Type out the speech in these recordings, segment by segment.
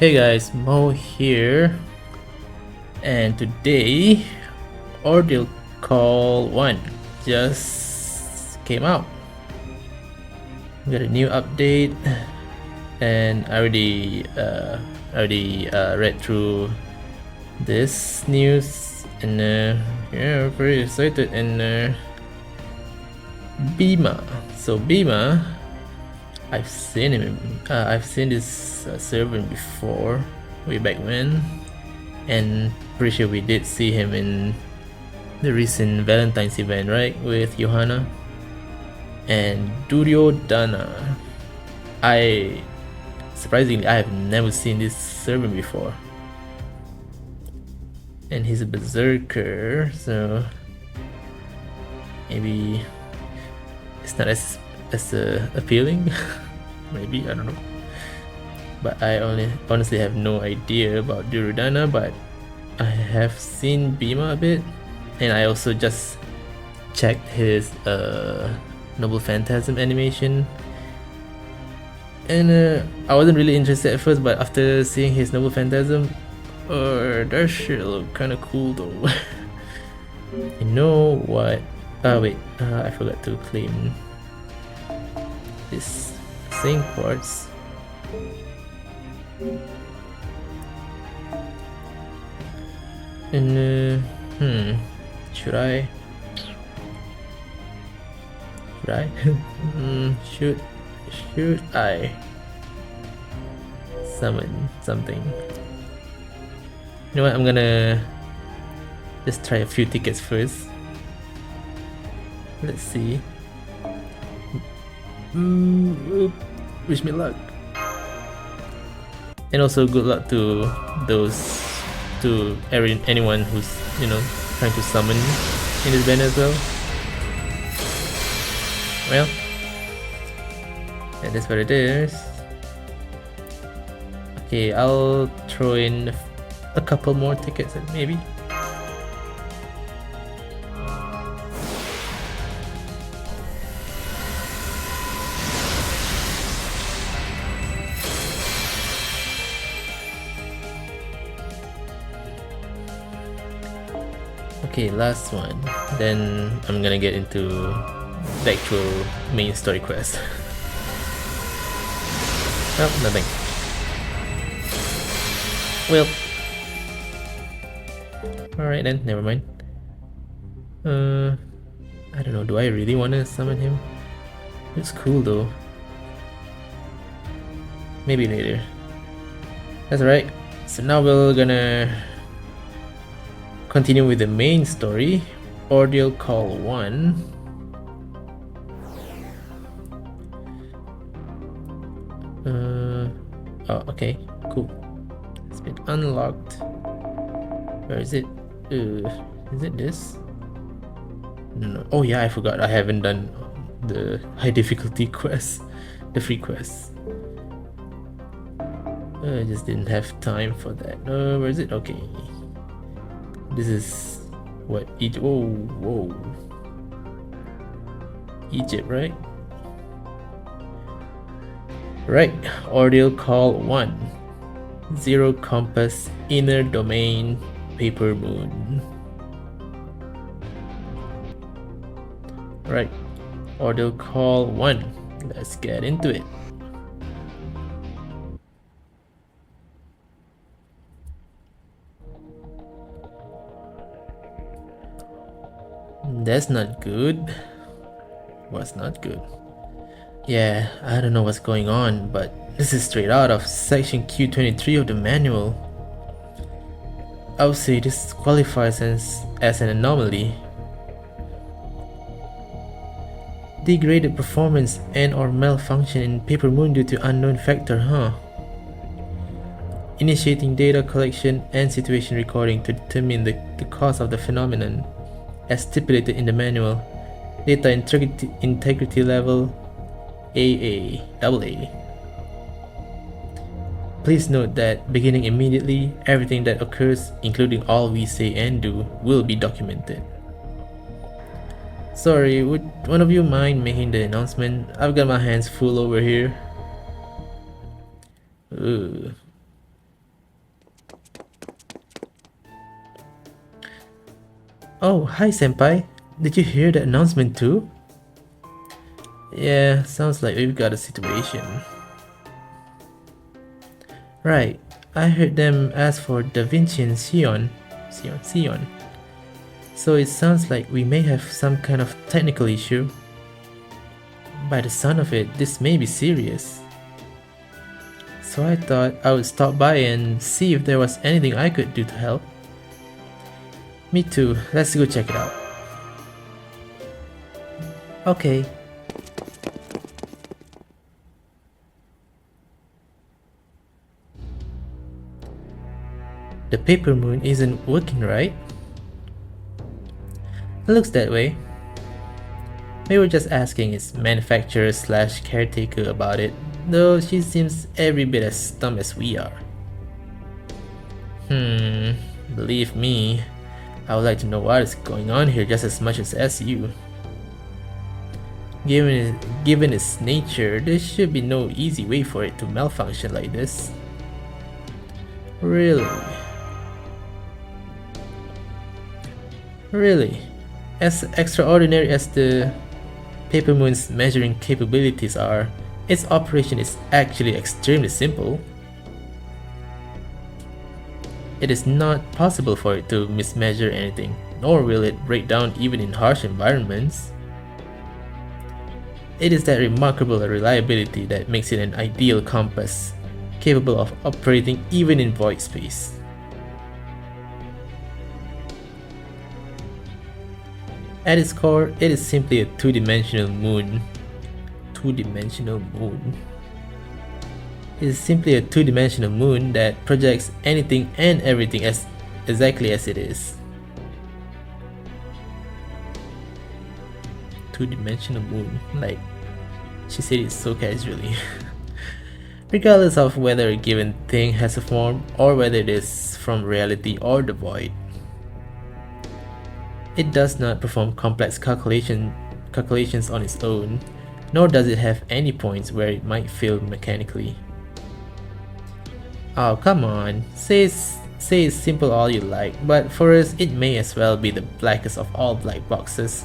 Hey guys, Mo here, and today Ordeal Call 1 just came out. We got a new update, and I already read through this news, and yeah, we're pretty excited. And Bima, so Bima, I've seen him. I've seen this servant before, way back when, and pretty sure we did see him in the recent Valentine's event, right, with Johanna and Duryodhana. Surprisingly, I have never seen this servant before, and he's a berserker, so maybe it's not as appealing. Maybe, I don't know, but I honestly have no idea about Duryodhana, but I have seen Bhima a bit, and I also just checked his Noble Phantasm animation, and I wasn't really interested at first, but after seeing his Noble Phantasm, that shit look kinda cool though. You know what? Wait, I forgot to claim this same quartz. And should I should I summon something? You know what, I'm gonna just try a few tickets first. Let's see. Wish me luck, and also good luck to anyone who's trying to summon in this band as well. Well, that is what it is. Okay, I'll throw in a couple more tickets maybe. Okay, last one. Then I'm gonna get into the actual main story quest. Oh, nothing. Well, alright then, never mind. I don't know, do I really want to summon him? It's cool though. Maybe later. That's right. So now we're gonna continue with the main story, Ordeal Call 1. Oh, okay, cool. It's been unlocked. Where is it? Is it this? No. Oh yeah, I forgot. I haven't done the high difficulty quest, the free quest. I just didn't have time for that. Where is it? Okay. This is what Egypt. Whoa. Egypt, right? Right. Ordeal Call 1. Zero Compass, Inner Domain, Paper Moon. Right. Ordeal Call 1. Let's get into it. That's not good. What's not good? Yeah, I don't know what's going on, but this is straight out of section Q23 of the manual. I would say this qualifies as an anomaly. Degraded performance and/or malfunction in Paper Moon due to unknown factor, huh? Initiating data collection and situation recording to determine the cause of the phenomenon. As stipulated in the manual, data integrity level AA. Please note that beginning immediately, everything that occurs, including all we say and do, will be documented. Sorry, would one of you mind making the announcement? I've got my hands full over here. Ooh. Oh, hi senpai. Did you hear the announcement too? Yeah, sounds like we've got a situation. Right, I heard them ask for Da Vinci and Sion. So it sounds like we may have some kind of technical issue. By the sound of it, this may be serious. So I thought I would stop by and see if there was anything I could do to help. Me too, let's go check it out. Okay. The paper moon isn't working, right? It looks that way. We were just asking its manufacturer slash caretaker about it, though she seems every bit as stumped as we are. Believe me, I would like to know what is going on here just as much as you. Given its nature, there should be no easy way for it to malfunction like this. Really? Really? As extraordinary as the Paper Moon's measuring capabilities are, its operation is actually extremely simple. It is not possible for it to mismeasure anything, nor will it break down even in harsh environments. It is that remarkable reliability that makes it an ideal compass, capable of operating even in void space. At its core, it is simply a two-dimensional moon. It is simply a two-dimensional moon that projects anything and everything as exactly as it is. Two-dimensional moon, like she said it so casually. Regardless of whether a given thing has a form or whether it is from reality or the void. It does not perform complex calculations on its own, nor does it have any points where it might fail mechanically. Oh, come on, say it's simple all you like, but for us it may as well be the blackest of all black boxes.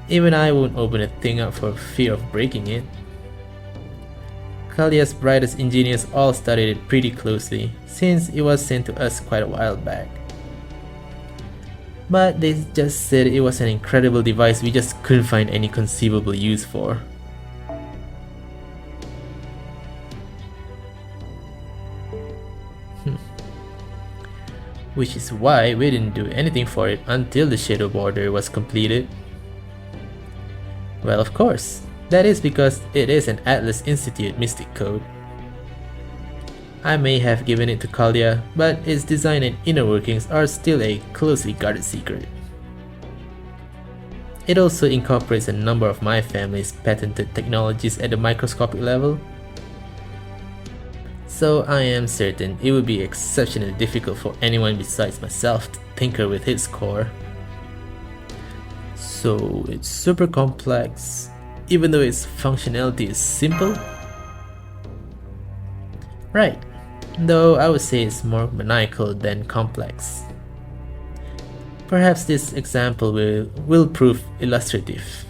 Even I won't open a thing up for fear of breaking it. Kalia's brightest engineers all studied it pretty closely, since it was sent to us quite a while back. But they just said it was an incredible device we just couldn't find any conceivable use for. Which is why we didn't do anything for it until the shadow border was completed. Well, of course, that is because it is an Atlas Institute mystic code. I may have given it to Kalia, but its design and inner workings are still a closely guarded secret. It also incorporates a number of my family's patented technologies at the microscopic level, so I am certain it would be exceptionally difficult for anyone besides myself to tinker with its core. So it's super complex, even though its functionality is simple? Right. Though I would say it's more maniacal than complex. Perhaps this example will prove illustrative.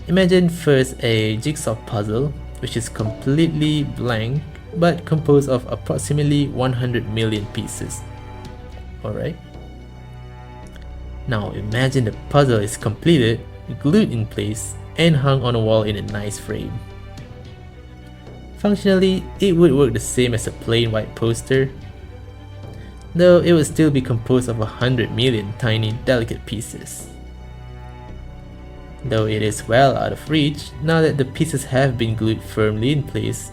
Imagine first a jigsaw puzzle which is completely blank but composed of approximately 100 million pieces. Alright? Now imagine the puzzle is completed, glued in place, and hung on a wall in a nice frame. Functionally, it would work the same as a plain white poster, though it would still be composed of 100 million tiny, delicate pieces. Though it is well out of reach, now that the pieces have been glued firmly in place,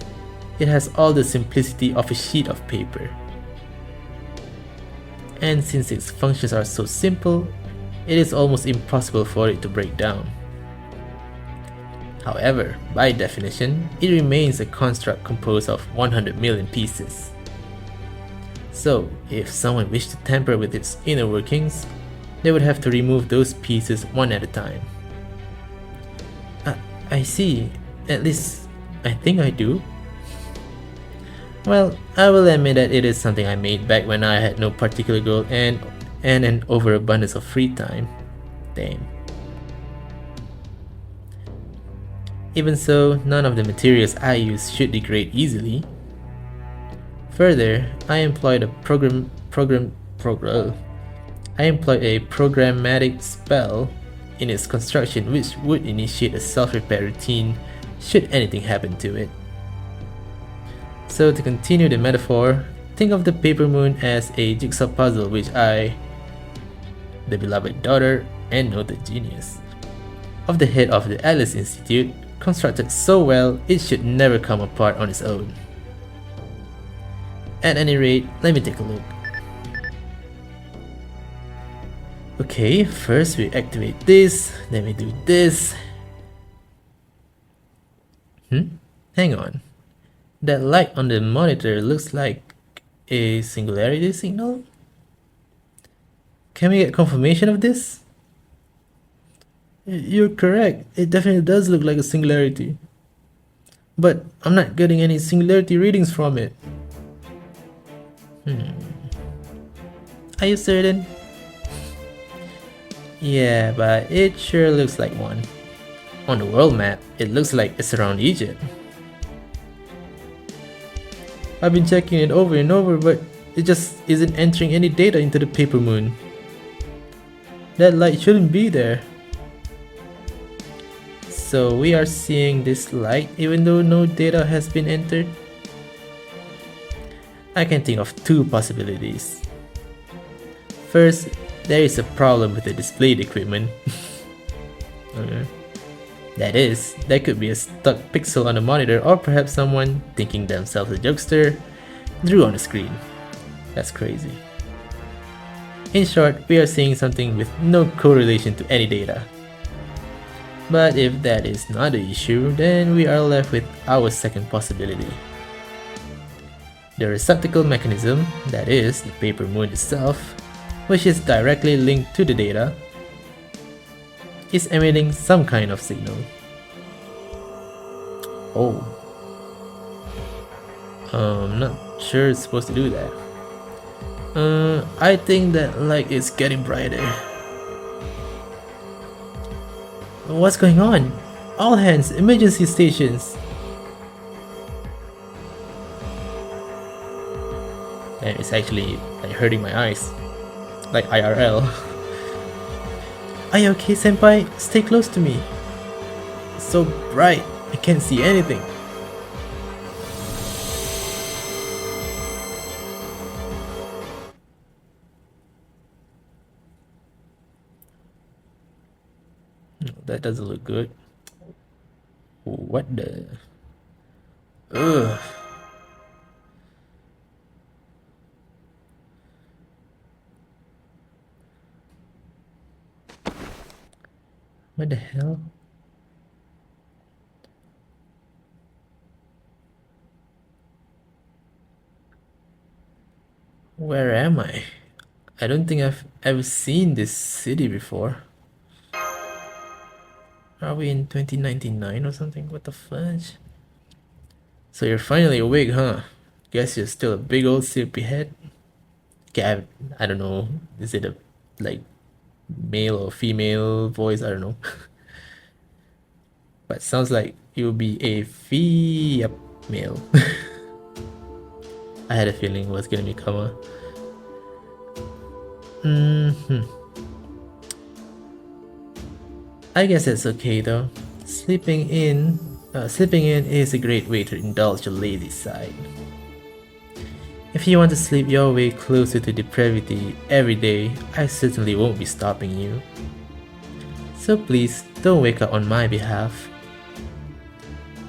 it has all the simplicity of a sheet of paper. And since its functions are so simple, it is almost impossible for it to break down. However, by definition, it remains a construct composed of 100 million pieces. So, if someone wished to tamper with its inner workings, they would have to remove those pieces one at a time. I see. At least, I think I do. Well, I will admit that it is something I made back when I had no particular goal and an overabundance of free time. Damn. Even so, none of the materials I use should degrade easily. Further, I employed a programmatic spell in its construction which would initiate a self-repair routine should anything happen to it. So to continue the metaphor, think of the paper moon as a jigsaw puzzle which I, the beloved daughter and noted genius of the head of the Atlas Institute, constructed so well it should never come apart on its own. At any rate, let me take a look. Okay, first we activate this, then we do this. Hang on. That light on the monitor looks like a singularity signal? Can we get confirmation of this? You're correct, it definitely does look like a singularity. But I'm not getting any singularity readings from it. Are you certain? Yeah, but it sure looks like one. On the world map, it looks like it's around Egypt. I've been checking it over and over, but it just isn't entering any data into the paper moon. That light shouldn't be there. So we are seeing this light even though no data has been entered? I can think of two possibilities. First, there is a problem with the displayed equipment. That is, there could be a stuck pixel on the monitor or perhaps someone, thinking themselves a jokester, drew on the screen. That's crazy. In short, we are seeing something with no correlation to any data. But if that is not the issue, then we are left with our second possibility. The receptacle mechanism, that is, the paper moon itself, which is directly linked to the data, is emitting some kind of signal. Oh. I'm not sure it's supposed to do that. I think that light is getting brighter. What's going on? All hands, emergency stations! And it's actually like hurting my eyes. Like IRL. Are you okay, senpai? Stay close to me. It's so bright, I can't see anything. That doesn't look good. What the? Ugh. What the hell? Where am I? I don't think I've ever seen this city before. Are we in 2099 or something? What the fudge? So you're finally awake, huh? Guess you're still a big old sleepyhead. Okay, I don't know. Is it a like male or female voice? I don't know. But sounds like you'll be a female. I had a feeling it was gonna be Kama. I guess it's okay though. Sleeping in is a great way to indulge your lazy side. If you want to sleep your way closer to depravity every day, I certainly won't be stopping you. So please, don't wake up on my behalf.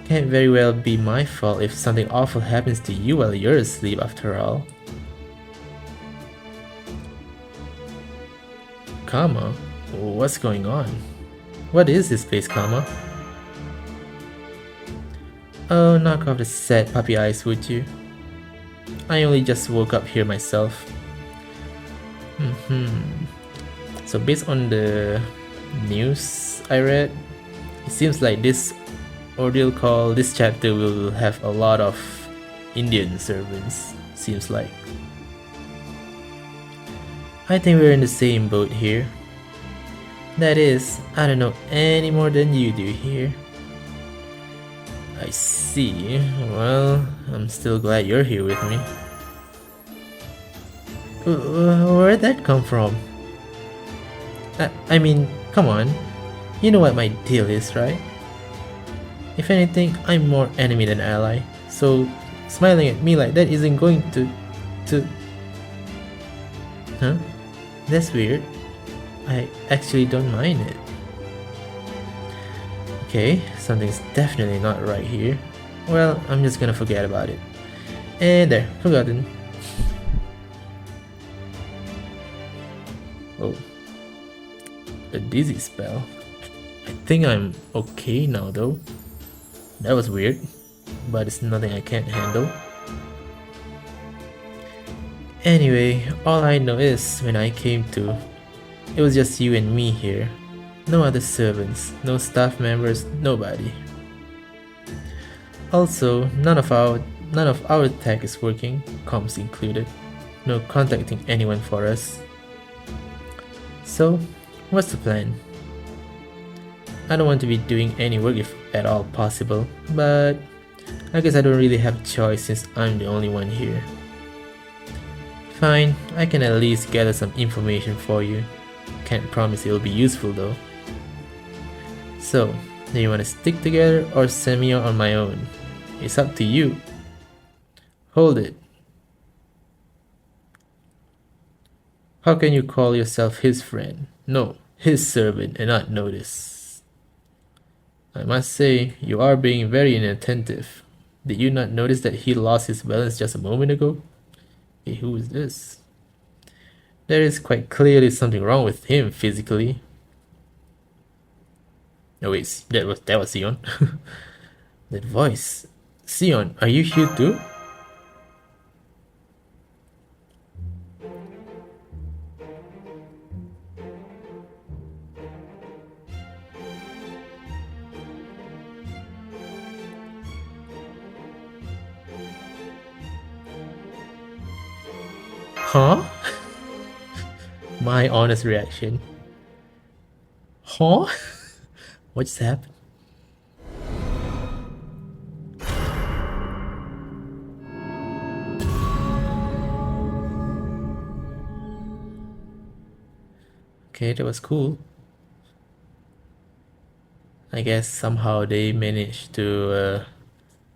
Can't very well be my fault if something awful happens to you while you're asleep after all. Kama? What's going on? What is this place, Kama? Oh, knock off the sad puppy eyes, would you? I only just woke up here myself. So based on the news I read, it seems like this ordeal call, this chapter will have a lot of Indian servants, seems like. I think we're in the same boat here. That is, I don't know any more than you do here. I see. Well, I'm still glad you're here with me. Where'd that come from? I mean, come on. You know what my deal is, right? If anything, I'm more enemy than ally. So, smiling at me like that isn't going to... Huh? That's weird. I actually don't mind it. Okay, something's definitely not right here. Well, I'm just gonna forget about it. And there, forgotten. Oh. A dizzy spell. I think I'm okay now though. That was weird, but it's nothing I can't handle. Anyway, all I know is when I came to, it was just you and me here. No other servants, no staff members, nobody. Also, none of our tech is working, comms included. No contacting anyone for us. So, what's the plan? I don't want to be doing any work if at all possible, but I guess I don't really have a choice since I'm the only one here. Fine, I can at least gather some information for you. Can't promise it'll be useful though. So, do you want to stick together or send me out on my own? It's up to you. Hold it. How can you call yourself his friend? No, his servant and not notice. I must say, you are being very inattentive. Did you not notice that he lost his balance just a moment ago? Hey, who is this? There is quite clearly something wrong with him physically. Oh wait, that was Sion. That voice. Sion, are you here too? Huh? My honest reaction. Huh? What just happened? Okay, that was cool. I guess somehow they managed to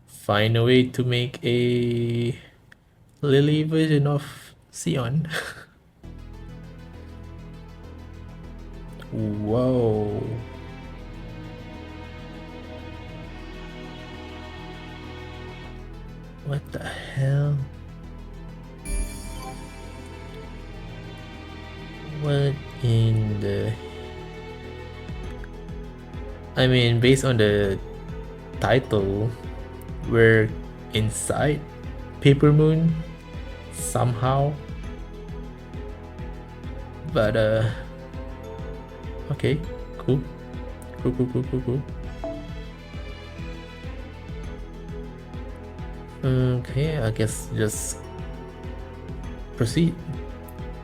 find a way to make a Lily version of Sion. Whoa. What the hell? What in the... I mean, based on the title, we're inside Paper Moon somehow. But okay, cool. Cool. Okay, I guess just proceed.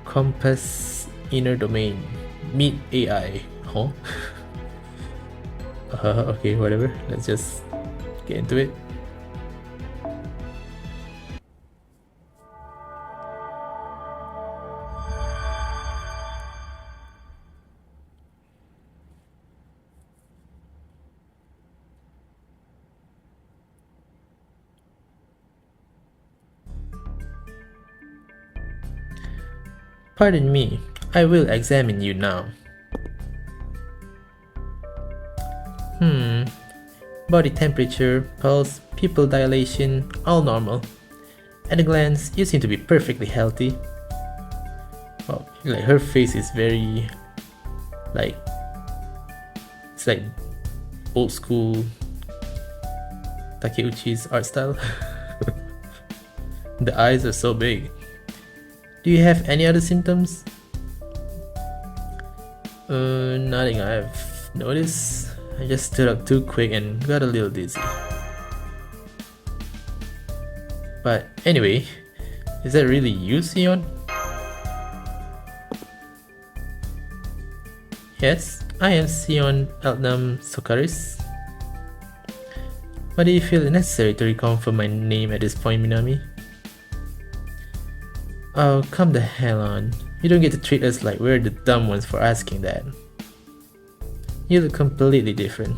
Compass inner domain. Meet AI. Huh? Okay, whatever. Let's just get into it. Pardon me, I will examine you now. Body temperature, pulse, pupil dilation, all normal. At a glance, you seem to be perfectly healthy. Wow, like her face is very, like, it's like old school Takeuchi's art style. The eyes are so big. Do you have any other symptoms? Nothing I've noticed. I just stood up too quick and got a little dizzy. But anyway, is that really you, Sion? Yes, I am Sion Eltnam Sokaris. Why do you feel it necessary to reconfirm my name at this point, Minami? Oh, come the hell on. You don't get to treat us like we're the dumb ones for asking that. You look completely different.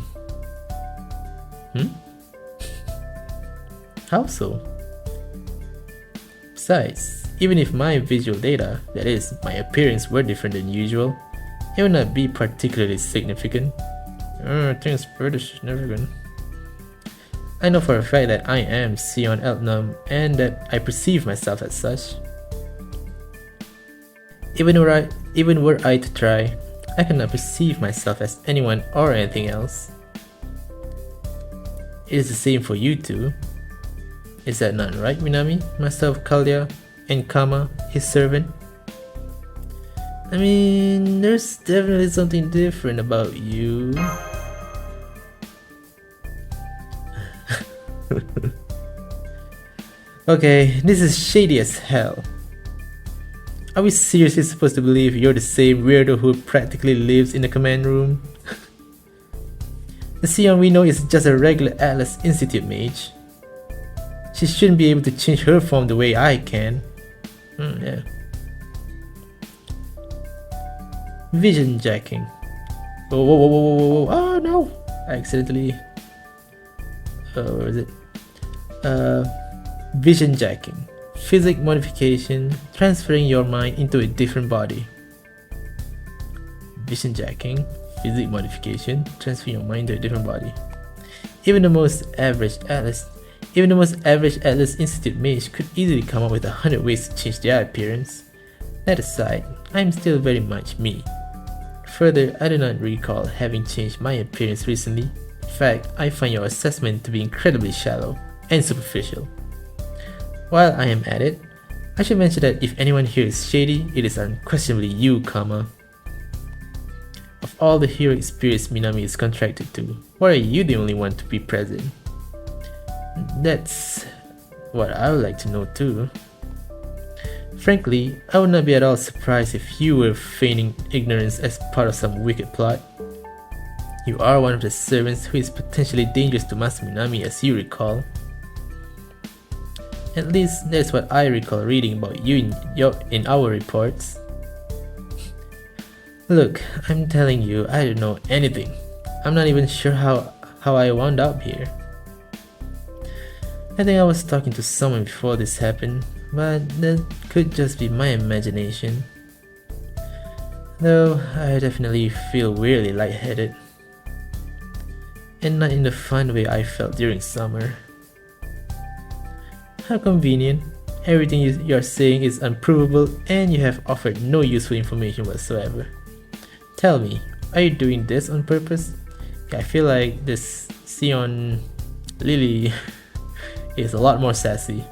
How so? Besides, even if my visual data, that is, my appearance, were different than usual, it would not be particularly significant. Thanks, British, never good. I know for a fact that I am Sion Eltnam and that I perceive myself as such. Even were I to try, I cannot perceive myself as anyone or anything else. It is the same for you two. Is that not right, Minami? Myself, Kalya, and Kama, his servant? I mean, there's definitely something different about you. Okay, this is shady as hell. Are we seriously supposed to believe you're the same weirdo who practically lives in the command room? The Sion we know is just a regular Atlas Institute mage. She shouldn't be able to change her form the way I can. Yeah. Vision jacking. Whoa. Oh no! I accidentally... where is it? Vision jacking. Physic modification, transferring your mind into a different body. Vision jacking, physic modification, transferring your mind to a different body. Even the most average Atlas Institute mage could easily come up with 100 ways to change their appearance. That aside, I am still very much me. Further, I do not recall having changed my appearance recently. In fact, I find your assessment to be incredibly shallow and superficial. While I am at it, I should mention that if anyone here is shady, it is unquestionably you, Kama. Of all the heroic spirits Minami is contracted to, why are you the only one to be present? That's what I would like to know too. Frankly, I would not be at all surprised if you were feigning ignorance as part of some wicked plot. You are one of the servants who is potentially dangerous to Master Minami, as you recall. At least that's what I recall reading about you in our reports. Look, I'm telling you, I don't know anything. I'm not even sure how I wound up here. I think I was talking to someone before this happened, but that could just be my imagination. Though I definitely feel weirdly lightheaded. And not in the fun way I felt during summer. How convenient. Everything you're saying is unprovable and you have offered no useful information whatsoever. Tell me, are you doing this on purpose? I feel like this Sion Lily is a lot more sassy.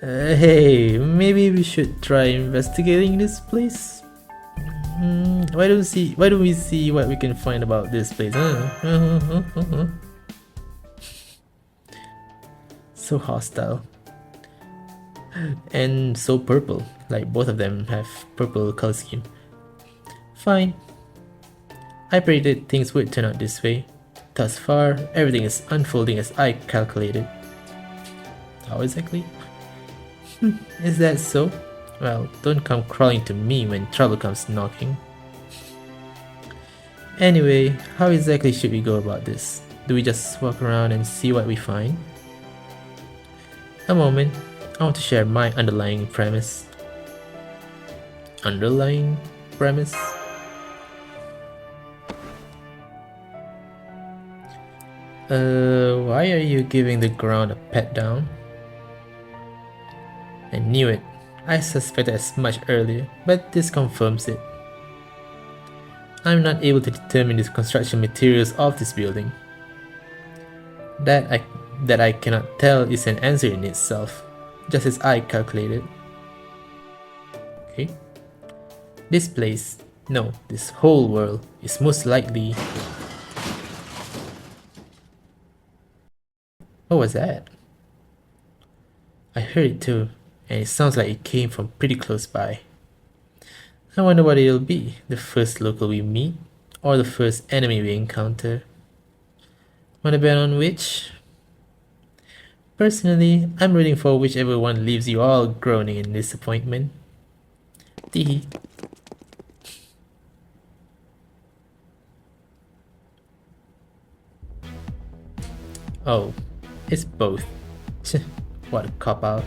Hey, maybe we should try investigating this place? Why don't we see what we can find about this place? So hostile. And so purple. Like both of them have purple color scheme. Fine. I predicted things would turn out this way. Thus far, everything is unfolding as I calculated. How exactly? Is that so? Well, don't come crawling to me when trouble comes knocking. Anyway, how exactly should we go about this? Do we just walk around and see what we find? A moment, I want to share my underlying premise. Underlying premise? Why are you giving the ground a pat down? I knew it. I suspected as much earlier, but this confirms it. I'm not able to determine the construction materials of this building. That I cannot tell is an answer in itself, just as I calculated. Okay. This place, no, this whole world, is most likely What was that? I heard it too, and it sounds like it came from pretty close by. I wonder what it'll be, the first local we meet, or the first enemy we encounter. Wanna bet on which? Personally, I'm rooting for whichever one leaves you all groaning in disappointment. Teehee. Oh, it's both. What a cop-out.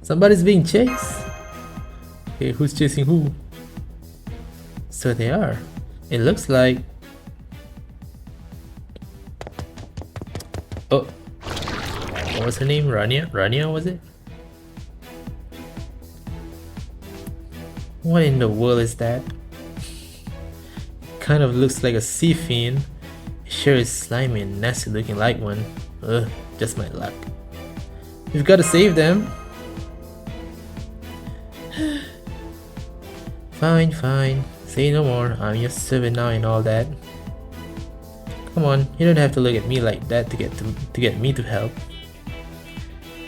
Somebody's being chased? Okay, who's chasing who? So they are. It looks like... Oh. What was her name? Rania? Rania, was it? What in the world is that? Kind of looks like a sea fiend. It sure is slimy and nasty looking like one. Ugh, just my luck. We've got to save them. Fine, fine. Say no more. I'm your servant now and all that. Come on, you don't have to look at me like that to get me to help.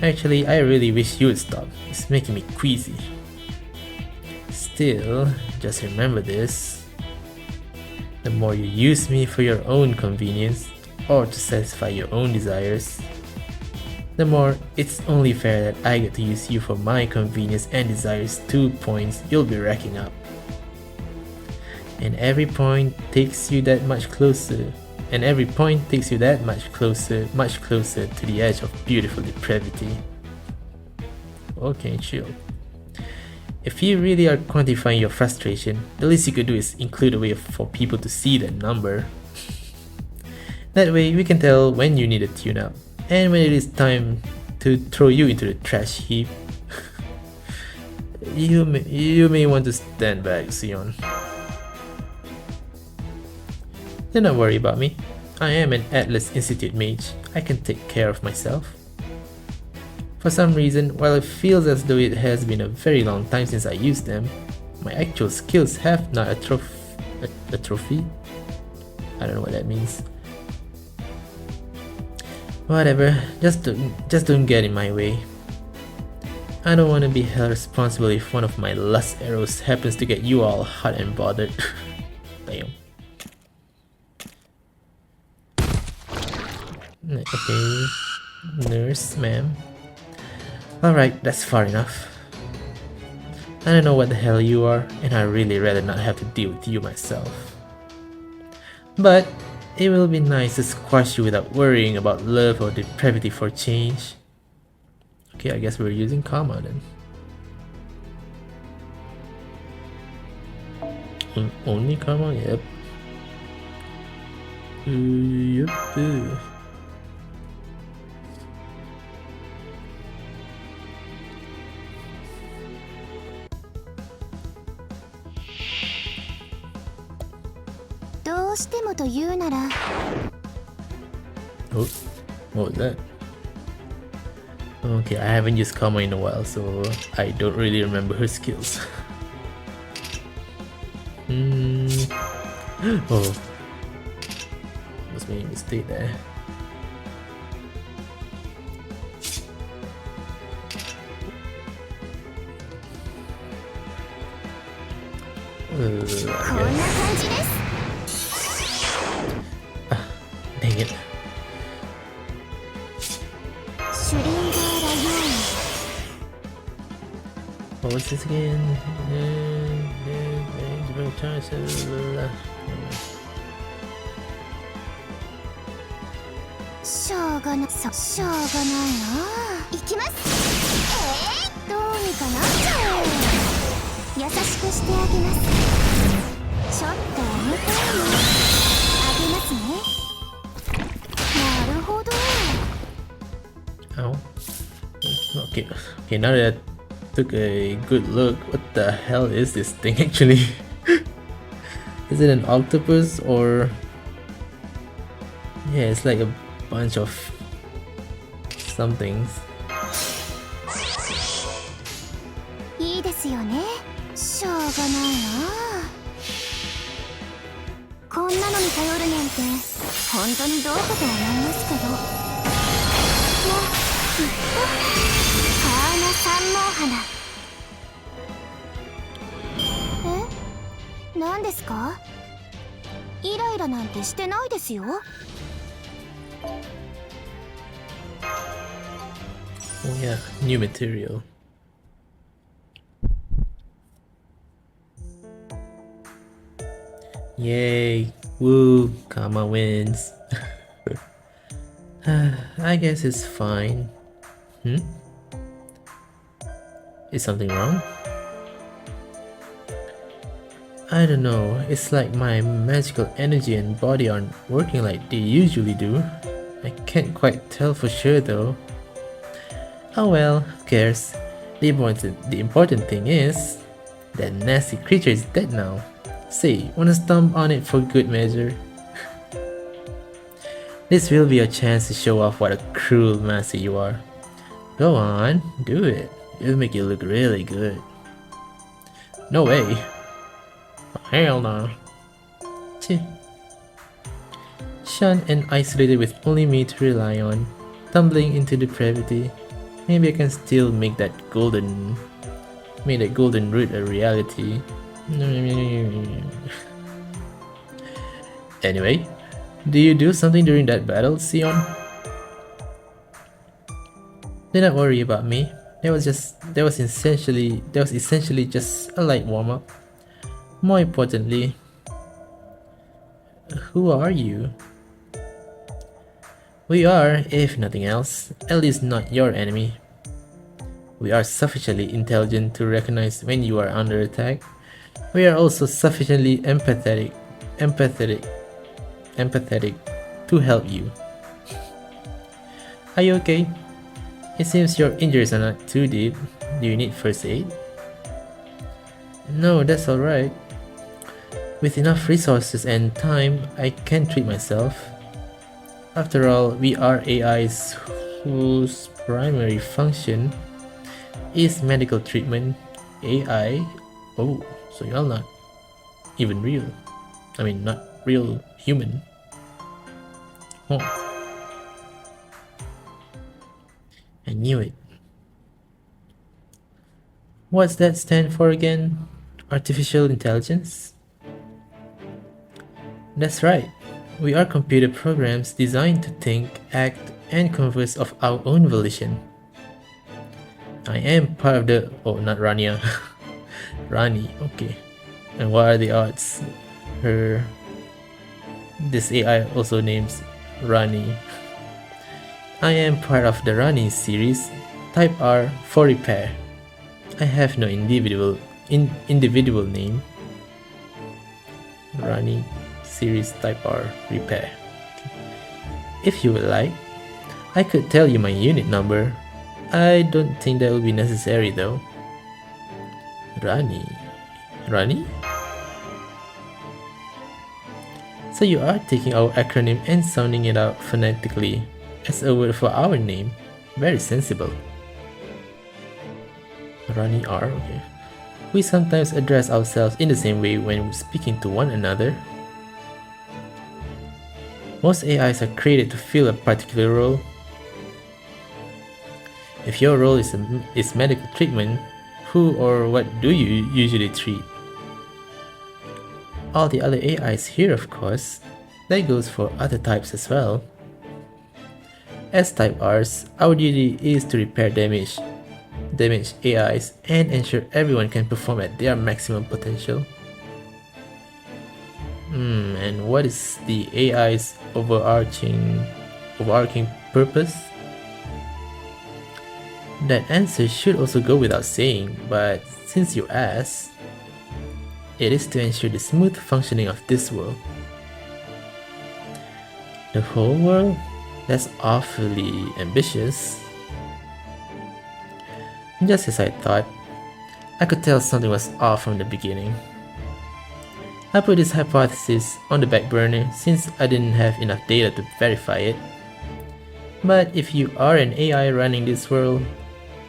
Actually, I really wish you would stop. It's making me queasy. Still, just remember this. The more you use me for your own convenience, or to satisfy your own desires, the more it's only fair that I get to use you for my convenience and desires. 2 points you'll be racking up. And every point takes you that much closer. And every point takes you that much closer to the edge of beautiful depravity. Okay, chill. If you really are quantifying your frustration, the least you could do is include a way for people to see that number. That way we can tell when you need a tune-up, and when it is time to throw you into the trash heap. You may want to stand back, Sion. Do not worry about me. I am an Atlas Institute mage. I can take care of myself. For some reason, while it feels as though it has been a very long time since I used them, my actual skills have not atrophied. I don't know what that means. Whatever, just don't get in my way. I don't want to be held responsible if one of my lust arrows happens to get you all hot and bothered. Damn. Okay, nurse, ma'am. Alright, that's far enough. I don't know what the hell you are, and I'd really rather not have to deal with you myself. But it will be nice to squash you without worrying about love or depravity for change. Okay, I guess we're using karma then. Only karma? Yep. Yep. Oh, what was that? Okay, I haven't used karma in a while, so I don't really remember her skills. Oh, must made a mistake there. Dang it. What was this again? Ow. Okay, now that I took a good look, what the hell is this thing actually? Is it an octopus or... Yeah, it's like a bunch of somethings. 何ですか？イライラなんてしてないですよ。 Oh yeah, new material. Yay! Woo! Karma wins. I guess it's fine. Is something wrong? I don't know, it's like my magical energy and body aren't working like they usually do. I can't quite tell for sure though. Oh well, who cares? The important thing is, that nasty creature is dead now. Say, wanna stomp on it for good measure? This will be a chance to show off what a cruel master you are. Go on, do it. It'll make you look really good. No way. Hell no. Cheh. Shunned and isolated with only me to rely on, tumbling into depravity. Maybe I can still make that golden root a reality. Anyway, do you do something during that battle, Sion? Do not worry about me. That was essentially just a light warm-up. More importantly, who are you? We are, if nothing else, at least not your enemy. We are sufficiently intelligent to recognize when you are under attack. We are also sufficiently empathetic to help you. Are you okay? It seems your injuries are not too deep. Do you need first aid? No, that's alright. With enough resources and time, I can treat myself. After all, we are AIs whose primary function is medical treatment. AI? Oh, so you're not even real. I mean, not real human. Oh. I knew it. What's that stand for again? Artificial intelligence? That's right. We are computer programs designed to think, act, and converse of our own volition. I am part of the... Oh, not Rania. Rani, okay. And what are the odds? This AI also names Rani. I am part of the Rani series, Type R for repair. I have no individual name. Rani series Type R repair. If you would like, I could tell you my unit number. I don't think that will be necessary though. Rani? So you are taking our acronym and sounding it out phonetically as a word for our name. Very sensible. Rani R, okay. We sometimes address ourselves in the same way when speaking to one another. Most AIs are created to fill a particular role. If your role is medical treatment, who or what do you usually treat? All the other AIs here, of course. That goes for other types as well. As Type Rs, our duty is to repair damaged AIs and ensure everyone can perform at their maximum potential. And what is the AI's overarching purpose? That answer should also go without saying, but since you asked, it is to ensure the smooth functioning of this world. The whole world? That's awfully ambitious. Just as I thought, I could tell something was off from the beginning. I put this hypothesis on the back burner since I didn't have enough data to verify it. But if you are an AI running this world,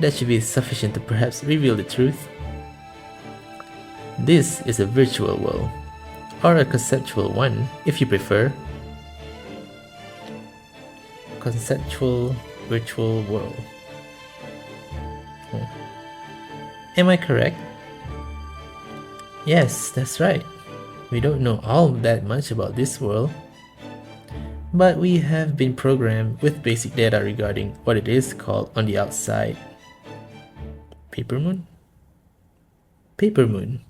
that should be sufficient to perhaps reveal the truth. This is a virtual world, or a conceptual one if you prefer. Conceptual virtual world. Oh. Am I correct? Yes, that's right. We don't know all that much about this world, but we have been programmed with basic data regarding what it is called on the outside. Paper moon? Paper moon.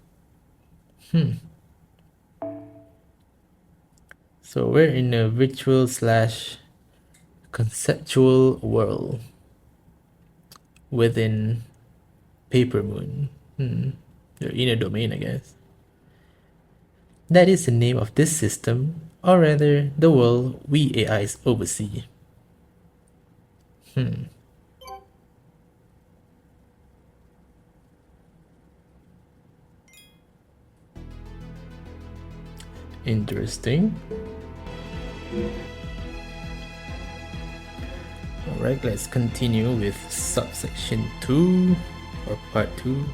So we're in a virtual / conceptual world within Paper Moon. The inner domain, I guess. That is the name of this system, or rather, the world we AIs oversee. Interesting. Alright, let's continue with subsection 2 or part 2.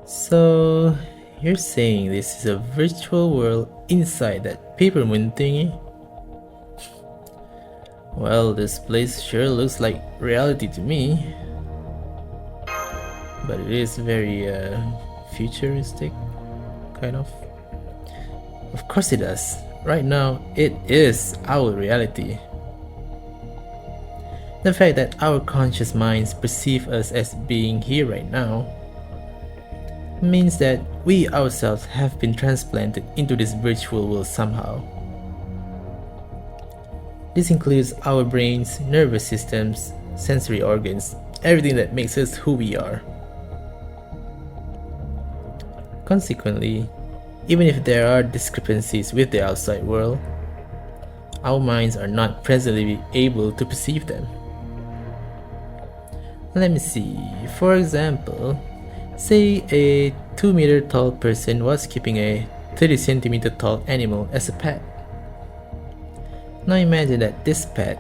So you're saying this is a virtual world inside that paper moon thingy? Well, this place sure looks like reality to me, but it is very futuristic, kind of. Of course it does. Right now, it is our reality. The fact that our conscious minds perceive us as being here right now means that we ourselves have been transplanted into this virtual world somehow. This includes our brains, nervous systems, sensory organs, everything that makes us who we are. Consequently, even if there are discrepancies with the outside world, our minds are not presently able to perceive them. Let me see, for example, say a 2-meter tall person was keeping a 30-centimeter tall animal as a pet. Now imagine that this pet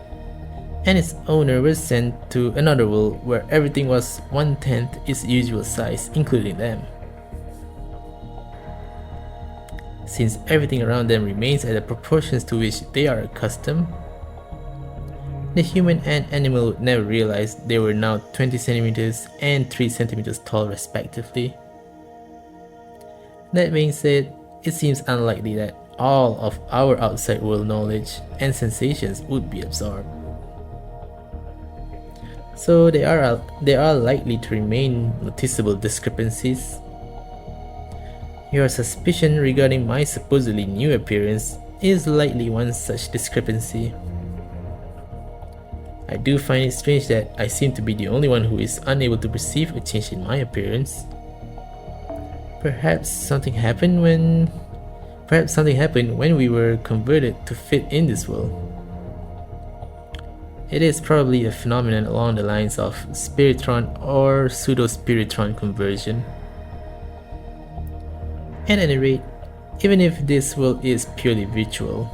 and its owner were sent to another world where everything was 1/10 its usual size, including them. Since everything around them remains at the proportions to which they are accustomed, the human and animal would never realize they were now 20 centimeters and 3 centimeters tall respectively. That being said, it seems unlikely that all of our outside world knowledge and sensations would be absorbed. So there are likely to remain noticeable discrepancies. Your suspicion regarding my supposedly new appearance is likely one such discrepancy. I do find it strange that I seem to be the only one who is unable to perceive a change in my appearance. Perhaps something happened when we were converted to fit in this world. It is probably a phenomenon along the lines of spiritron or pseudo-spiritron conversion. At any rate, even if this world is purely virtual,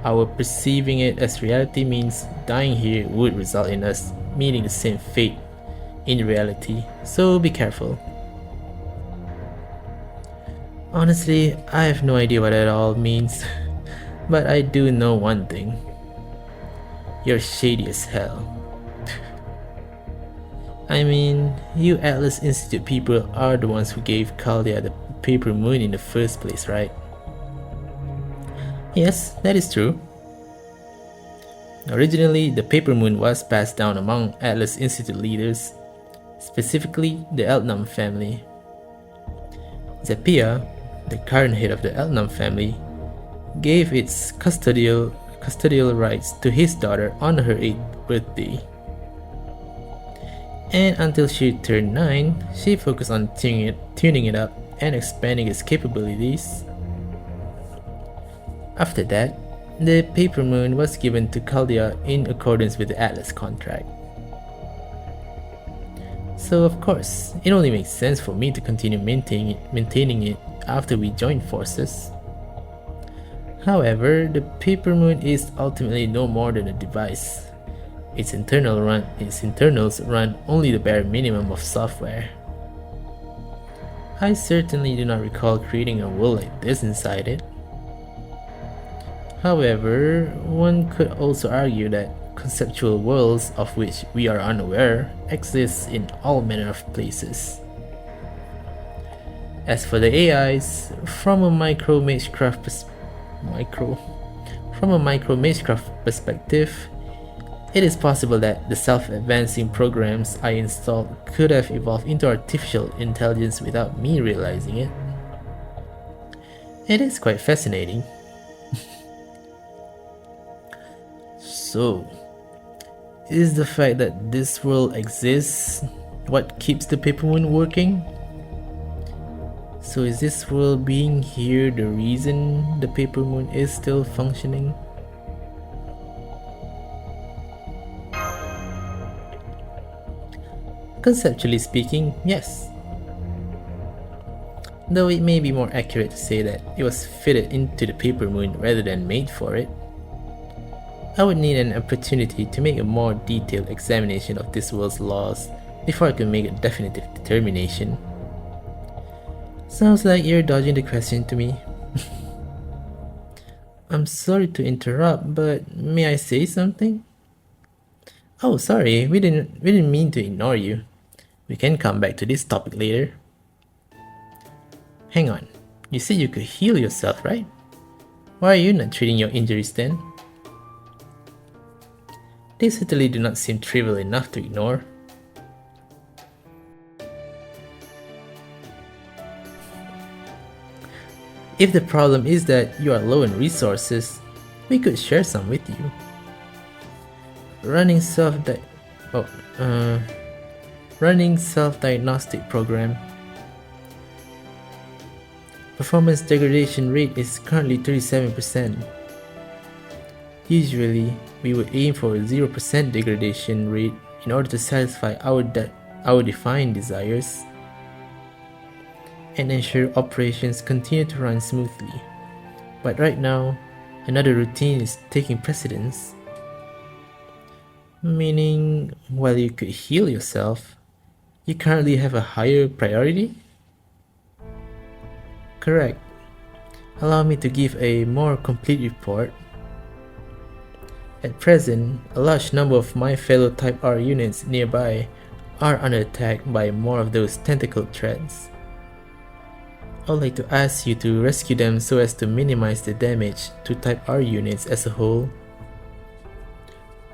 our perceiving it as reality means dying here would result in us meeting the same fate in reality, so be careful. Honestly, I have no idea what that all means, but I do know one thing. You're shady as hell. I mean, you Atlas Institute people are the ones who gave Caldia the paper moon in the first place, right? Yes, that is true. Originally, the paper moon was passed down among Atlas Institute leaders, specifically the Eltnam family. Zepia, the current head of the Eltnam family, gave its custodial rights to his daughter on her 8th birthday. And until she turned 9, she focused on tuning it up and expanding its capabilities. After that, the paper moon was given to Caldia in accordance with the Atlas contract. So of course, it only makes sense for me to continue maintaining it after we join forces. However, the paper moon is ultimately no more than a device. Its internals run only the bare minimum of software. I certainly do not recall creating a world like this inside it. However, one could also argue that conceptual worlds of which we are unaware exist in all manner of places. As for the AIs, from a micro magecraft perspective, it is possible that the self-advancing programs I installed could have evolved into artificial intelligence without me realizing it. It is quite fascinating. So, is the fact that this world exists what keeps the paper moon working? So is this world being here the reason the paper moon is still functioning? Conceptually speaking, yes. Though it may be more accurate to say that it was fitted into the paper moon rather than made for it. I would need an opportunity to make a more detailed examination of this world's laws before I can make a definitive determination. Sounds like you're dodging the question to me. I'm sorry to interrupt, but may I say something? Oh, sorry, we didn't mean to ignore you. We can come back to this topic later. Hang on, you said you could heal yourself, right? Why are you not treating your injuries then? They certainly do not seem trivial enough to ignore. If the problem is that you are low in resources, we could share some with you. Running self-diagnostic program. Performance degradation rate is currently 37%. Usually, we would aim for a 0% degradation rate in order to satisfy our defined desires and ensure operations continue to run smoothly. But right now, another routine is taking precedence. Meaning, while you could heal yourself, you currently have a higher priority? Correct. Allow me to give a more complete report. At present, a large number of my fellow Type R units nearby are under attack by more of those tentacle threats. I would like to ask you to rescue them so as to minimize the damage to Type R units as a whole.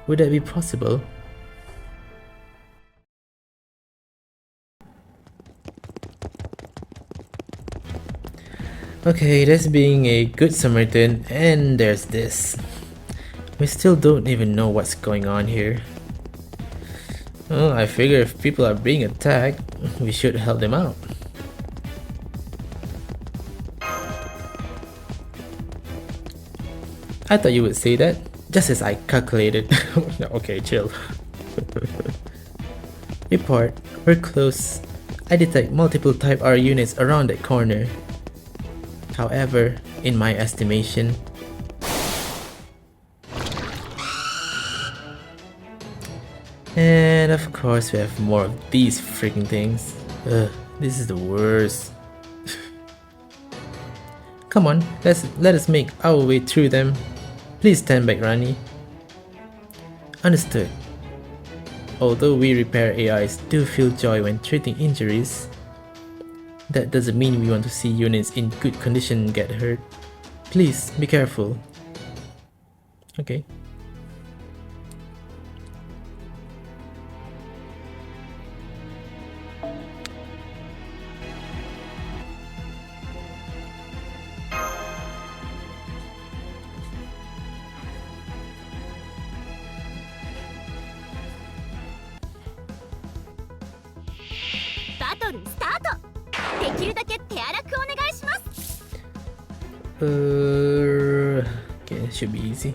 Would that be possible? Okay, that's being a good Samaritan, and there's this. We still don't even know what's going on here. Well, I figure if people are being attacked, we should help them out. I thought you would say that, just as I calculated. Okay, chill. Report, we're close. I detect multiple Type R units around that corner. However, in my estimation, and of course we have more of these freaking things. This is the worst. Come on, let us make our way through them. Please stand back, Rani. Understood. Although we repair AIs do feel joy when treating injuries, that doesn't mean we want to see units in good condition get hurt. Please be careful. Okay. Okay, it should be easy.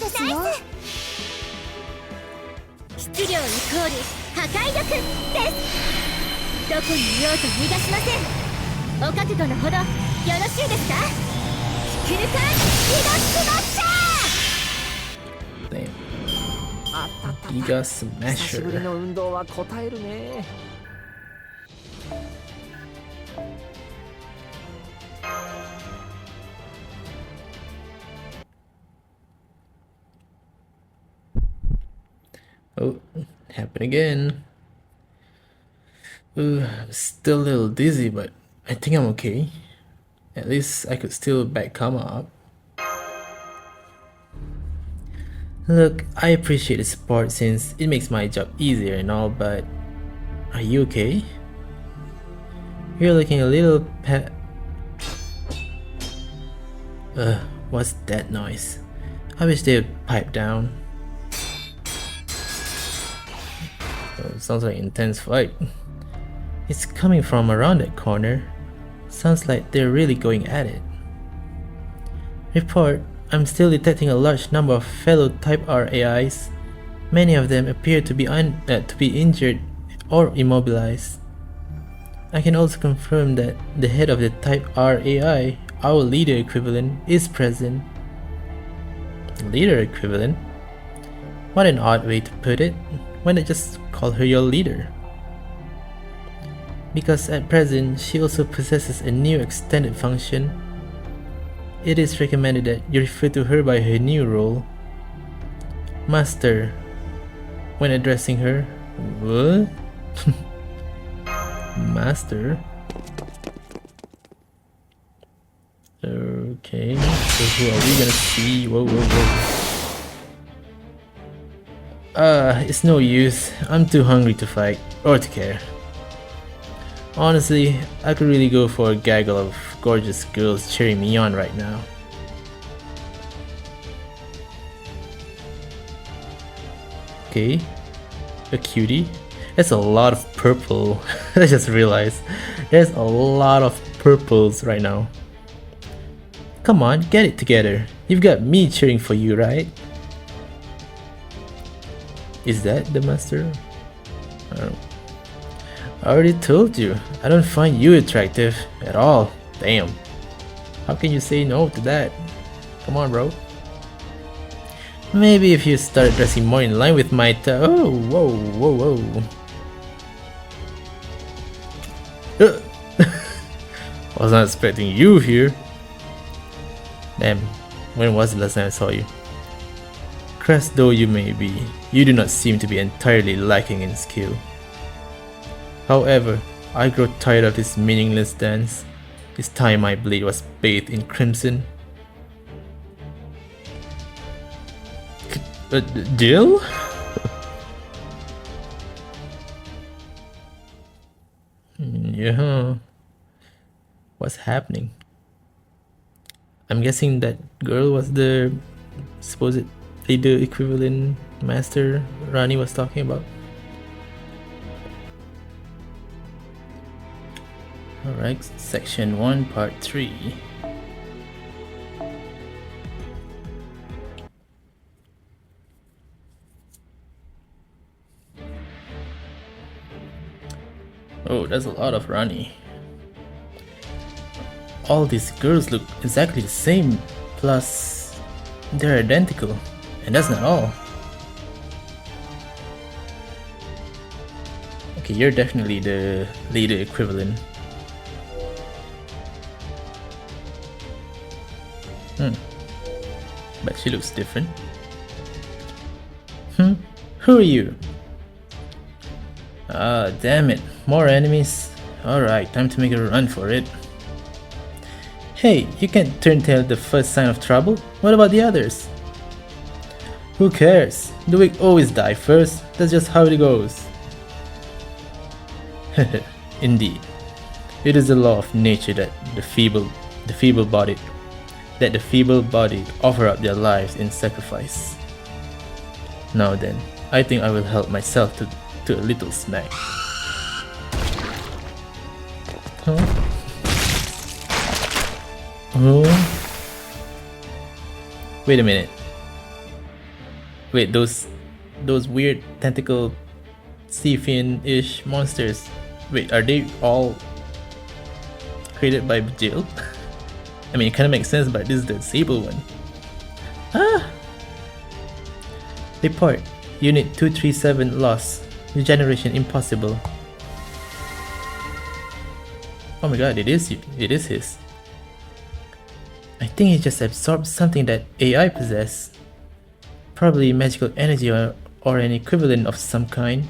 ですよ。質量イコール破壊力です。どこにいようと逃がしません。お覚悟のほどよろしいですか。キルカンギガスマッシャー。 Damn. あったったった。 Giga 久しぶり Smasher. の運動は答えるね。Oh, happened again. I'm still a little dizzy, but I think I'm okay. At least I could still back Kama up. Look, I appreciate the support since it makes my job easier and all, but are you okay? You're looking a little what's that noise? I wish they would pipe down. Oh, sounds like an intense fight. It's coming from around that corner. Sounds like they're really going at it. Report, I'm still detecting a large number of fellow Type R AIs. Many of them appear to be injured or immobilized. I can also confirm that the head of the Type R AI, our leader equivalent, is present. Leader equivalent? What an odd way to put it. Why not just call her your leader? Because at present, she also possesses a new extended function. It is recommended that you refer to her by her new role, Master, when addressing her. What? Master? Okay, so who are we gonna see? Whoa, whoa, whoa. It's no use. I'm too hungry to fight, or to care. Honestly, I could really go for a gaggle of gorgeous girls cheering me on right now. Okay, a cutie. That's a lot of purple. I just realized there's a lot of purples right now. Come on, get it together. You've got me cheering for you, right? Is that the master? I don't know. I already told you, I don't find you attractive at all. Damn. How can you say no to that? Come on, bro. Maybe if you start dressing more in line with my oh, whoa, whoa, whoa. I was not expecting you here. Damn, when was the last time I saw you? Crest though you may be, you do not seem to be entirely lacking in skill. However, I grow tired of this meaningless dance. It's time my blade was bathed in crimson. Jill? Yeah. What's happening? I'm guessing that girl was the supposed leader equivalent master Rani was talking about. Alright, section 1, part 3. Oh, that's a lot of Rani. All these girls look exactly the same, plus they're identical, and that's not all. Okay, you're definitely the leader equivalent. But she looks different. Who are you? Ah, damn it. More enemies? Alright, time to make a run for it. Hey, you can't turn tail the first sign of trouble? What about the others? Who cares? The weak always die first. That's just how it goes. Indeed. It is the law of nature that the feeble-bodied offer up their lives in sacrifice. Now then, I think I will help myself to a little snack. Huh? Oh. Wait a minute. Wait, those weird tentacle Scythian-ish monsters. Wait, are they all created by Jill? I mean, it kind of makes sense, but this is the Sable one. Ah! Report. Unit 237 lost. Regeneration impossible. Oh my god, it is his. I think he just absorbed something that AI possess. Probably magical energy or an equivalent of some kind.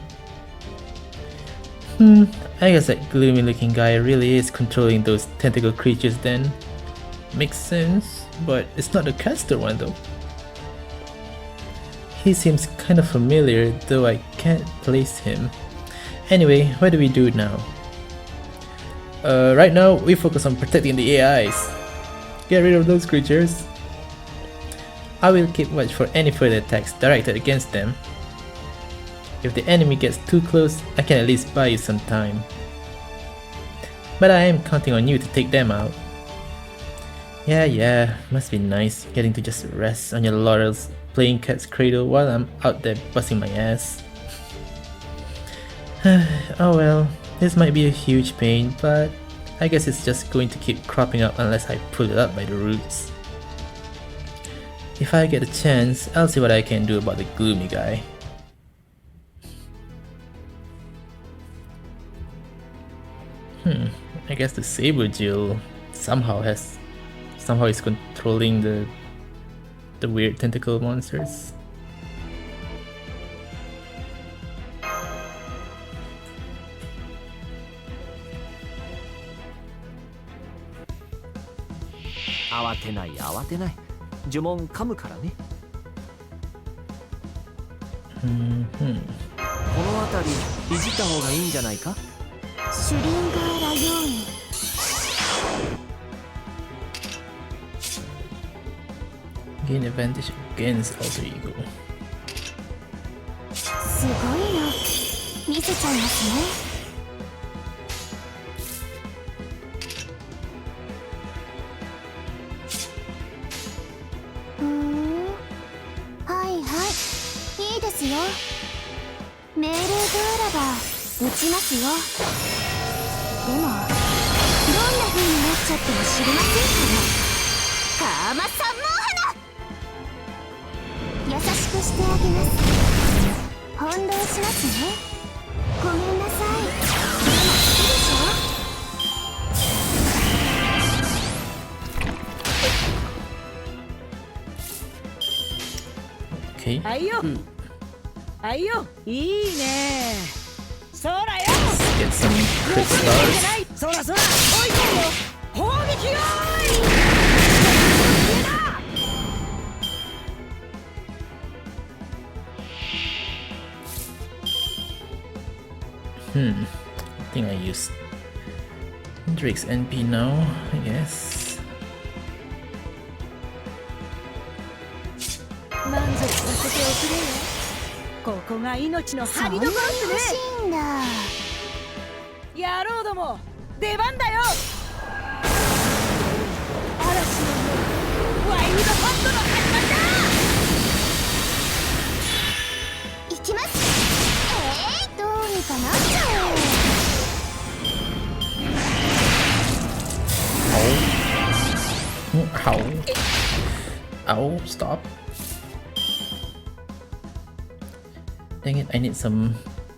I guess that gloomy looking guy really is controlling those tentacle creatures then. Makes sense, but it's not the caster one though. He seems kind of familiar, though I can't place him. Anyway, what do we do now? Right now, we focus on protecting the AIs. Get rid of those creatures. I will keep watch for any further attacks directed against them. If the enemy gets too close, I can at least buy you some time. But I am counting on you to take them out. Yeah, must be nice getting to just rest on your laurels playing cat's cradle while I'm out there busting my ass. Oh well, this might be a huge pain, but I guess it's just going to keep cropping up unless I pull it up by the roots. If I get a chance, I'll see what I can do about the gloomy guy. I guess the Saber Jill somehow is controlling the weird tentacle monsters.慌てない。呪文噛むからね。この辺りいじった方がいいんじゃないか？シュリンガーラヨーニ。Gain advantage against alter ego. すごいの見せちゃいますね。はいはい、いいですよ。命令があらば打ちますよ。でもどんな風になっちゃっても知りませんから。カーマ三毛花、優しくしてあげます。翻弄しますね。ごめんなさい。でも好きでしょ。Okay. はいよ、はいよ、いいね。そらよ。 Get some crit stars. そらそら、追い込むよ。砲撃よI think I used Drake's NP now, I guess. 満足させておくれよ。ここが命の張りどころってね。欲しいんだ。野郎ども、出番だよ。嵐の夜、ワイルドハントの始まりだ。行きます。どうにかなっちゃおう。Ow, stop. Dang it, I need some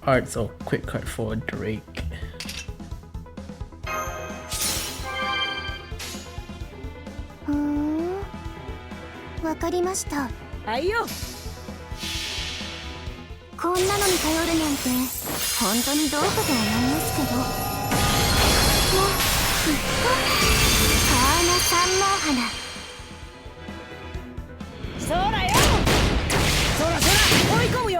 arts or quick card for Drake. わかりました。はいよ。こんなのに頼るなんて本当にどうかと思いますけど。もうきっとカーナ三毛花。そらよ。そらそら、追い込むよ。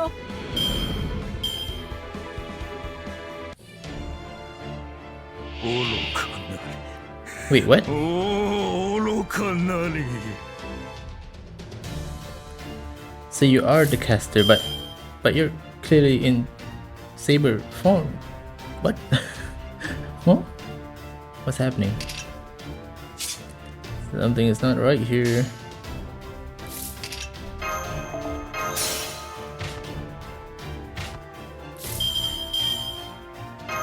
Wait, what? So you are the caster, but you're clearly in Saber form. What? Huh? What's happening? Something is not right here.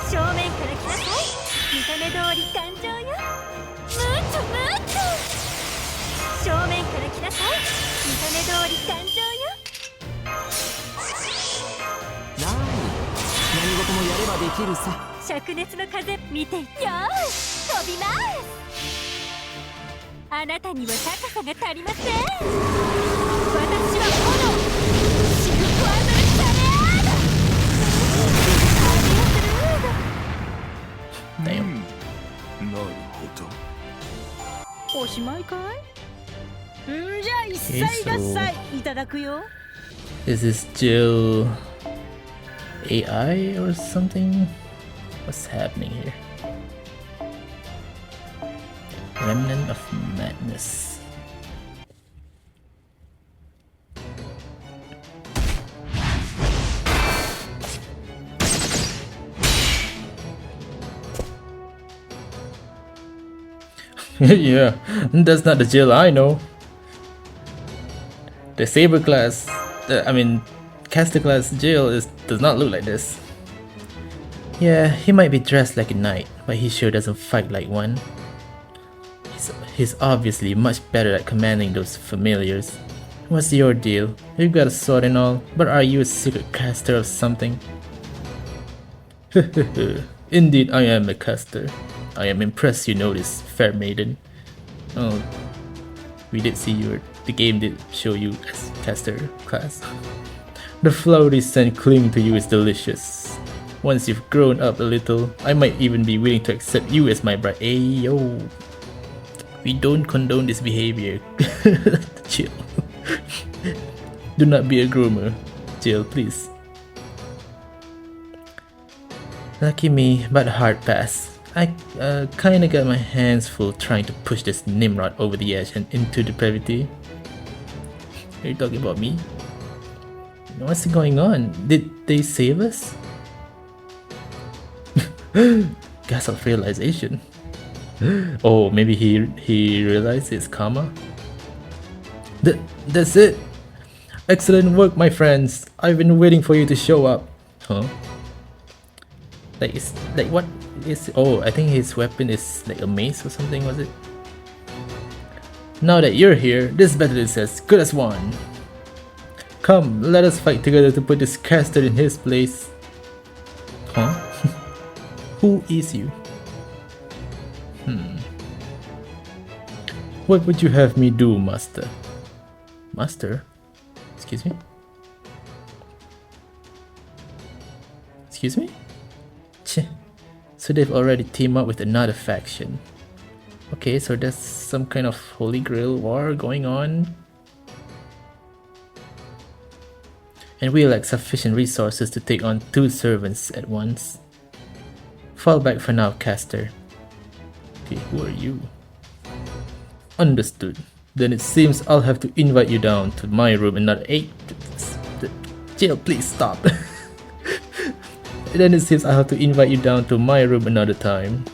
正面から来なさい。見た目通り感情よ。正面から来なさい。見た目通り感情よ。なーに、何事もやればできるさ。灼熱の風見てよーし飛びます。あなたには高さが足りません。私は炎シルクワンドルシャレード。だよ。なるほど。おしまいかい？んじゃあ一切合切いただくよ。 Is this still AI or something? What's happening here? Remnant of Madness. Yeah, that's not the jail I know. The saber class, caster class jail does not look like this. Yeah, he might be dressed like a knight, but he sure doesn't fight like one. He's obviously much better at commanding those familiars. What's your deal? You've got a sword and all, but are you a secret caster of something? Indeed, I am a caster. I am impressed you know this, fair maiden. Oh, we did see the game did show you as caster class. The flowery scent clinging to you is delicious. Once you've grown up a little, I might even be willing to accept you as my bride. Hey yo, we don't condone this behavior. Chill. Do not be a groomer. Chill, please. Lucky me, but hard pass. I kinda got my hands full trying to push this Nimrod over the edge and into depravity. Are you talking about me? What's going on? Did they save us? Gas of realization. Oh, maybe he realized it's karma? That's it! Excellent work, my friends! I've been waiting for you to show up. Huh? What is... Oh, I think his weapon is like a mace or something, was it? Now that you're here, this battle is as good as won. Come, let us fight together to put this caster in his place. Huh? Who is you? What would you have me do, master? Master? Excuse me? Excuse me? Cheh. So they've already teamed up with another faction. Okay, so there's some kind of Holy Grail war going on. And we lack sufficient resources to take on 2 servants at once. Fall back for now, caster. Okay, who are you? Understood. Then it seems I'll have to invite you down to my room another 8. Jail, please stop. Then it seems I'll have to invite you down to my room another time.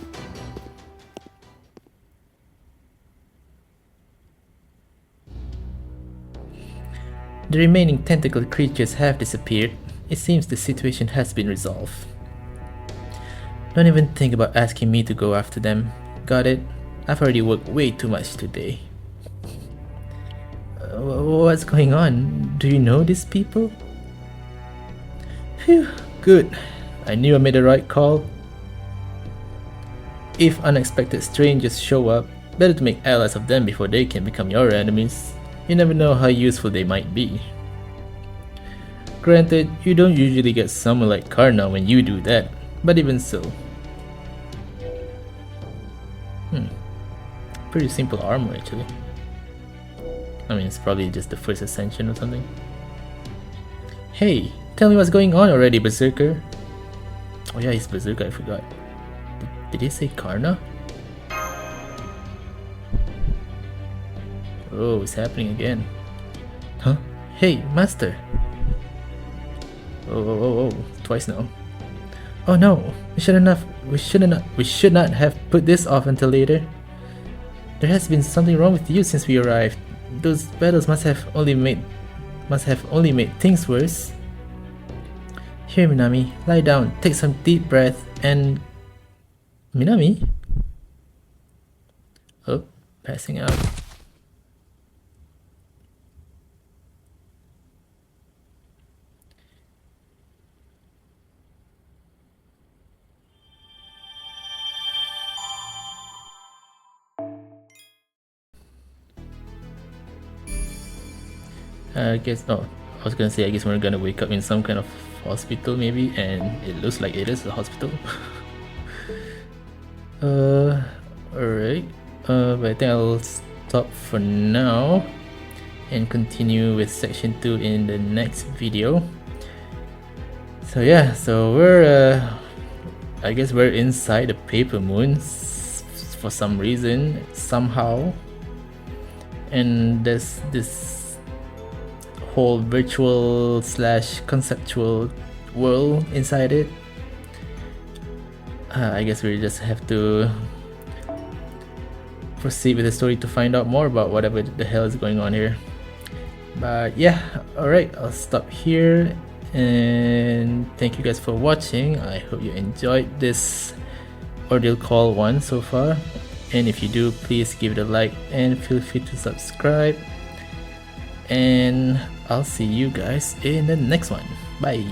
The remaining tentacle creatures have disappeared. It seems the situation has been resolved. Don't even think about asking me to go after them. Got it? I've already worked way too much today. What's going on? Do you know these people? Phew, good. I knew I made the right call. If unexpected strangers show up, better to make allies of them before they can become your enemies. You never know how useful they might be. Granted, you don't usually get someone like Karna when you do that, but even so. Pretty simple armor actually. I mean, it's probably just the first ascension or something. Hey, tell me what's going on already, Berserker. Oh yeah, he's Berserker, I forgot. Did he say Karna? Oh, it's happening again. Huh? Hey, Master! Oh, twice now. Oh no, we should not have put this off until later. There has been something wrong with you since we arrived. Those battles must have only made things worse. Here, Minami, lie down, take some deep breath, and... Minami? Oh, passing out. I guess, oh, I was gonna say, I guess we're gonna wake up in some kind of hospital maybe, and it looks like it is a hospital. Alright, but I think I'll stop for now and continue with section 2 in the next video. So yeah, so we're, I guess we're inside the paper moon for some reason, somehow, and there's this whole virtual / conceptual world inside it. I guess we just have to proceed with the story to find out more about whatever the hell is going on here. But yeah, alright, I'll stop here, and thank you guys for watching. I hope you enjoyed this Ordeal Call 1 so far, and if you do, please give it a like and feel free to subscribe, and I'll see you guys in the next one. Bye.